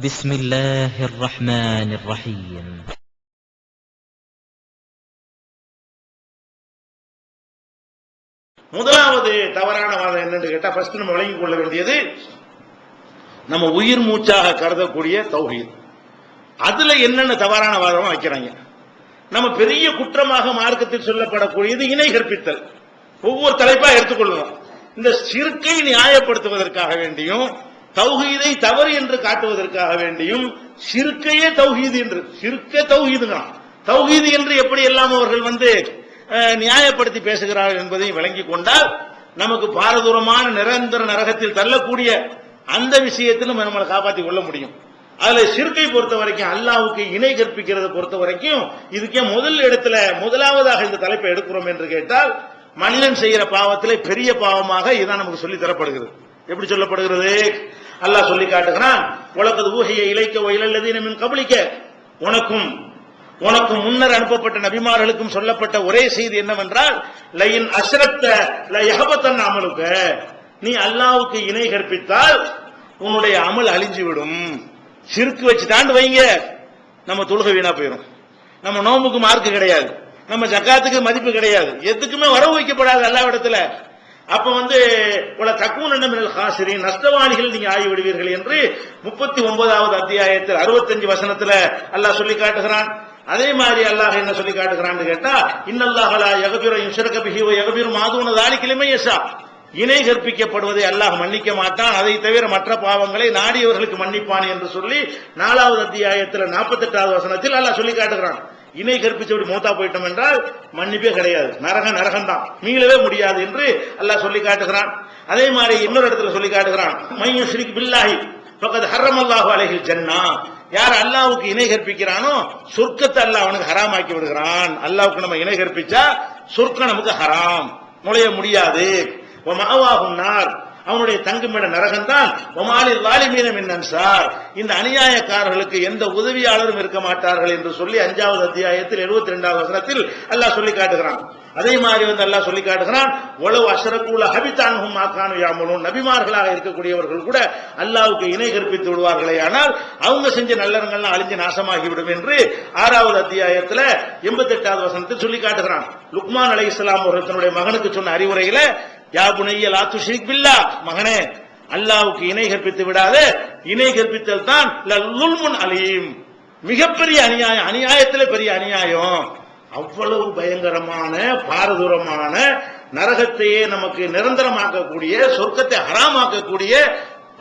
بسم الله الرحمن الرحيم. முதலாவது தவறான வாதம் என்னன்னு கேட்டா, ஃபர்ஸ்ட் நம்ம விளங்கிக் கொள்ள வேண்டியது, நம்ம உயிர் மூச்சாக கருதக்கூடிய தௌஹீத். அதுல என்னென்ன தவறான வாதம் வைக்கிறாங்க. நம்ம பெரிய குற்றமாக மார்க்கத்தில் சொல்லப்படக்கூடியது இணை கற்பித்தல். ஒவ்வொரு தலைப்பா எடுத்துக்கொள்ளணும். இந்த ஷிர்கை நியாயப்படுத்துவதற்காக வேண்டியும், தௌஹீதை தவறு என்று காட்டுவதற்காக வேண்டியும், ஷிர்கையே தௌஹீது என்று, ஷிர்க தௌஹீதுங்கிறான். தௌஹீது என்று எப்படி எல்லாம் அவர்கள் நியாயப்படுத்தி பேசுகிறார்கள் என்பதை விளங்கிக் கொண்டால், நமக்கு பாரதூரமான நிரந்தர நரகத்தில் தள்ளக்கூடிய அந்த விஷயத்திலும் நம்மளை காப்பாற்றிக் கொள்ள முடியும். அதுல ஷிர்கை பொறுத்த வரைக்கும், அல்லாஹ்வுக்கு இணை கற்பிக்கிறத பொறுத்த வரைக்கும், இதுக்கே முதல் இடத்துல முதலாவதாக இந்த தலைப்பை எடுக்கிறோம் என்று கேட்டால், மனிதன் செய்கிற பாவத்திலே பெரிய பாவமாக இதான் நமக்கு சொல்லி தரப்படுகிறது. எப்படி சொல்லப்படுகிறது? அல்லாஹ் சொல்லி காட்டுகிறான், உலகது ஊஹிய இலைக்க வயலல்லதீன மின் கபலிக்க, உனக்கு முன்னர் அனுப்பப்பட்ட நபிமார்களுக்கும் சொல்லப்பட்ட ஒரே செய்தி என்னவென்றால், லயின் அஸ்ரக்த லயஹபத்தன் அமலுக்க, நீ அல்லாஹ்வுக்கு இணை கற்பித்தால் உன்னுடைய அமல் அழிஞ்சுவிடும். ஷிர்க் வச்சு தாண்டு வைங்க, நம்ம தொழுகை வீணா போயிடும், நம்ம நோம்புக்கு மார்க்கு கிடையாது, நம்ம ஜக்காத்துக்கு மதிப்பு கிடையாது, எதுக்குமே வரவு வைக்கப்படாது அல்லாஹ்விடத்துல. அப்ப உல தக்கூன் மினல் காசிரின், நஷ்டவாளிகள் நீங்க ஆகி விடுவீர்கள் என்று 39வது அத்தியாயத்தில் 65 வசனத்துல அல்லாஹ் சொல்லி காட்டுகிறான். அதே மாதிரி அல்லாஹ் என்ன சொல்லி காட்டுகிறான்னு கேட்டா, இன்னல்லாஹ லா யக்ஃபிரு யுஷ்ரக பிஹி வ யக்ஃபிரு மா தூன ஸாலிக லிமன் யஷா, இணை கற்பிக்கப்படுவதை அல்லாஹ் மன்னிக்க மாட்டான், அதை தவிர மற்ற பாவங்களை நாடியவர்களுக்கு மன்னிப்பான் என்று சொல்லி 4வது அத்தியாயத்தில் 48வது வசனத்தில் அல்லாஹ் சொல்லி காட்டுகிறான். இணை கற்பிச்சபடி மூத்தா போயிட்டோம் என்றால் மன்னிப்பே கிடையாது, நரகம் தான், மீளவே முடியாது என்று அல்லாஹ் சொல்லி காட்டுகிறான். அதே மாதிரி இன்னொரு இடத்துல சொல்லி காட்டுகிறான், மையு ஷ்ரிக் பில்லாஹி ஃபகத் ஹர்ரமல்லாஹு அலைஹில் ஜன்னா, யார் அல்லாஹ்வுக்கு இணை கற்பிக்கிறானோ சொர்க்கத்தை அல்லாஹ் அவனுக்கு ஹராமாக்கி விடுகிறான். அல்லாஹ்வுக்கு நம்ம இணை கற்பிச்சா சொர்க்கம் நமக்கு ஹராம், நுழைய முடியாது. வமஅவாஹுன் நார், அவனுடைய தங்குமிட நரகம் தான். வமாலில் ஸாலிமீன மின் அன்சார், இந்த அநியாயக்காரர்களுக்கு எந்த உதவியாளரும் இருக்க மாட்டார்கள் என்று சொல்லி 5வது அத்தியாயத்தில் 72வது வசனத்தில் அல்லாஹ் சொல்லி காட்டுகிறான். அதே மாதிரி அல்லாஹ் சொல்லி காட்டுகிறான், வலவ் அஷ்ரகூ லஹபிதன்ஹும் மா கானூ யஅமலூன், நபிமார்களாக இருக்கக்கூடியவர்கள் கூட அல்லாஹ்வுக்கு இணை கற்பித்து விடுவார்களே, ஆனால் அவங்க செஞ்ச நல்லறங்கள்லாம் அழிஞ்சு நாசமாகிவிடும் என்று 6வது அத்தியாயத்தில் 88வது வசனத்தில் சொல்லி காட்டுகிறான். லுக்மான் அலைஹிஸ்ஸலாம் அவர்கள் தன்னுடைய மகனுக்கு சொன்ன அறிவுரையில, யா புனைய லா துஷ்ரிக் பில்லாஹ், மகனே அல்லாஹ்வுக்கு இணை கற்பித்து விடாதே, இணை கற்பித்தல் தான் லல்லுல்முன் அலீம், மிகப்பெரிய அநியாயம், அநியாயத்திலே பெரிய அநியாயம். அவ்வளவு பயங்கரமான பாரதூரமான நரகத்தையே நமக்கு நிரந்தரமாக்கக்கூடிய, சொர்க்கத்தை ஹராமாக்கக்கூடிய,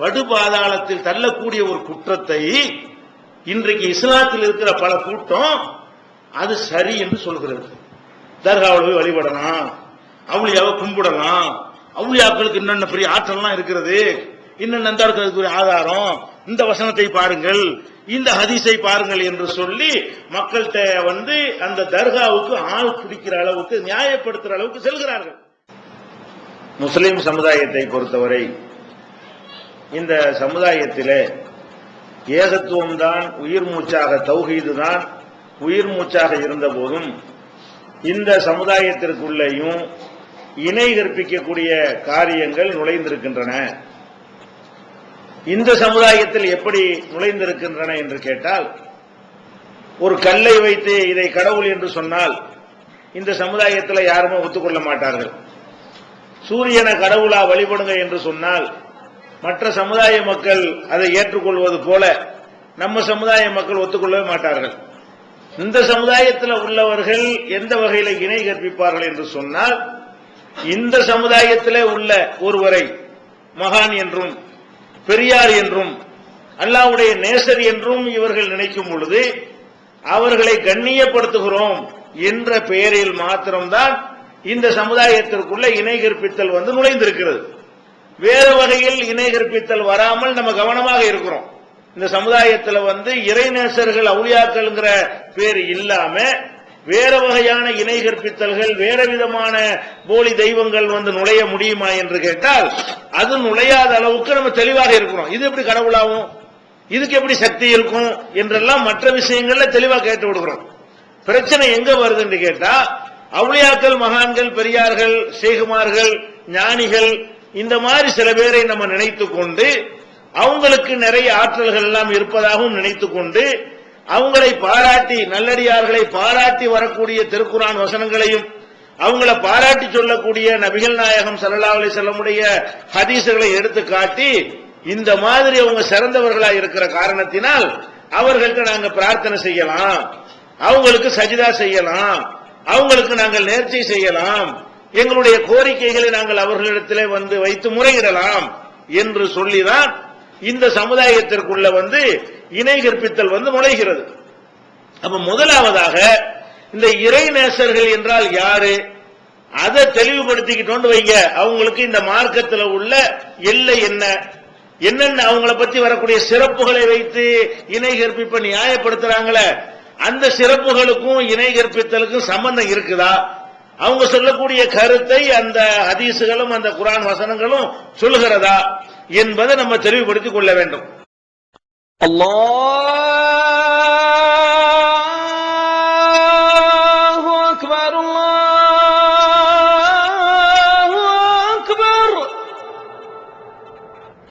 படுபாதாளத்தில் தள்ளக்கூடிய ஒரு குற்றத்தை இன்றைக்கு இஸ்லாத்தில் இருக்கிற பல கூட்டம் அது சரி என்று சொல்கிறது. தர்காவில் போய் வழிபடலாம், அவுளியாவை கும்பிடலாம், அவுளியாக்களுக்கு என்னென்ன பெரிய ஆற்றல்லாம் இருக்கிறது, இன்னும் இருக்கிறதுக்கு ஆதாரம், இந்த வசனத்தை பாருங்கள், இந்த ஹதீஸை பாருங்கள் என்று சொல்லி மக்கள்கிட்ட அந்த தர்காவுக்கு ஆள் பிடிக்கிற அளவுக்கு, நியாயப்படுத்துற அளவுக்கு செல்கிறார்கள். முஸ்லிம் சமுதாயத்தை பொறுத்தவரை இந்த சமுதாயத்திலே ஏகத்துவம் தான் உயிர் மூச்சாக, தௌஹீது தான் உயிர் மூச்சாக இருந்த போதும், இந்த சமுதாயத்திற்குள்ளேயும் இணை கற்பிக்கக்கூடிய காரியங்கள் நுழைந்திருக்கின்றன. இந்த சமுதாயத்தில் எப்படி நுழைந்திருக்கின்றன என்று கேட்டால், ஒரு கல்லை வைத்து இதை கடவுள் என்று சொன்னால் இந்த சமுதாயத்தில் யாருமே ஒத்துக்கொள்ள மாட்டார்கள். சூரியனை கடவுளா வழிபடுங்க என்று சொன்னால் மற்ற சமுதாய மக்கள் அதை ஏற்றுக்கொள்வது போல நம்ம சமுதாய மக்கள் ஒத்துக்கொள்ளவே மாட்டார்கள். இந்த சமுதாயத்தில் உள்ளவர்கள் எந்த வகையில் இணை கற்பிப்பார்கள் என்று சொன்னால், இந்த சமுதாயத்திலே உள்ள ஒருவரை மகான் என்றும் பெரியார் என்றும் அல்லாஹ்வுடைய நேசர் என்றும் இவர்கள் நினைக்கும் பொழுது அவர்களை கண்ணியப்படுத்துகிறோம் என்ற பெயரில் மாத்திரம்தான் இந்த சமுதாயத்திற்குள்ள இணை கற்பித்தல் நுழைந்திருக்கிறது. வேறு வகையில் இணை கற்பித்தல் வராமல் நம்ம கவனமாக இருக்கிறோம். இந்த சமுதாயத்தில் இறைநேசர்கள் அவுலியாக்கள்ங்கிற பேர் இல்லாம வேற வகையான இணை கற்பித்தல்கள், வேற விதமான போலி தெய்வங்கள் நுழைய முடியுமா என்று கேட்டால் அது நுழையாத அளவுக்கு நம்ம தெளிவாக இருக்கிறோம். இது எப்படி கடவுளாகும், இதுக்கு எப்படி சக்தி இருக்கும் என்றெல்லாம் மற்ற விஷயங்கள்ல தெளிவாக கேட்டு விடுகிறோம். பிரச்சனை எங்க வருது என்று கேட்டா, அவுலியாக்கள், மகான்கள், பெரியார்கள், ஷேகுமார்கள், ஞானிகள், இந்த மாதிரி சில பேரை நம்ம நினைத்துக் கொண்டு அவங்களுக்கு நிறைய ஆற்றல்கள் எல்லாம் இருப்பதாகவும் நினைத்துக் கொண்டு அவங்களை பாராட்டி நல்லடியார்களை பாராட்டி வரக்கூடிய திருக்குர்ஆன் வசனங்களையும் அவங்கள பாராட்டி சொல்லக்கூடிய நபிகள் நாயகம் ஸல்லல்லாஹு அலைஹி வஸல்லமுடைய ஹதீஸ்களை எடுத்து காட்டி இந்த மாதிரி அவங்க சிறந்தவர்களா இருக்கிற காரணத்தினால் அவர்கள்ட்ட நாங்க பிரார்த்தனை செய்யலாம், அவங்களுக்கு சஜிதா செய்யலாம், அவங்களுக்கு நாங்கள் நேர்ச்சை செய்யலாம், எங்களுடைய கோரிக்கைகளை நாங்கள் அவர்களிடத்திலே வைத்து முறையிடலாம் என்று சொல்லிதான் இந்த சமுதாயத்திற்குள்ள இணை கற்பித்தல் நுழைகிறது. அப்ப முதலாவதாக இந்த இறைநேசர்கள் என்றால் யாரு அதை தெளிவுபடுத்திக்கிட்டோன்னு வைங்க. அவங்களுக்கு இந்த மார்க்கத்தில் உள்ள எல்லை என்னென்ன அவங்கள பத்தி வரக்கூடிய சிறப்புகளை வைத்து இணை கற்பிப்ப நியாயப்படுத்துறாங்களே அந்த சிறப்புகளுக்கும் இணை கற்பித்தலுக்கும் சம்பந்தம் இருக்குதா? அவங்க சொல்லக்கூடிய கருத்தை அந்த ஹதீசுகளும் அந்த குர்ஆன் வசனங்களும் சொல்லுகிறதா என்பதை நம்ம தெளிவுபடுத்திக் கொள்ள வேண்டும். அல்லாஹ்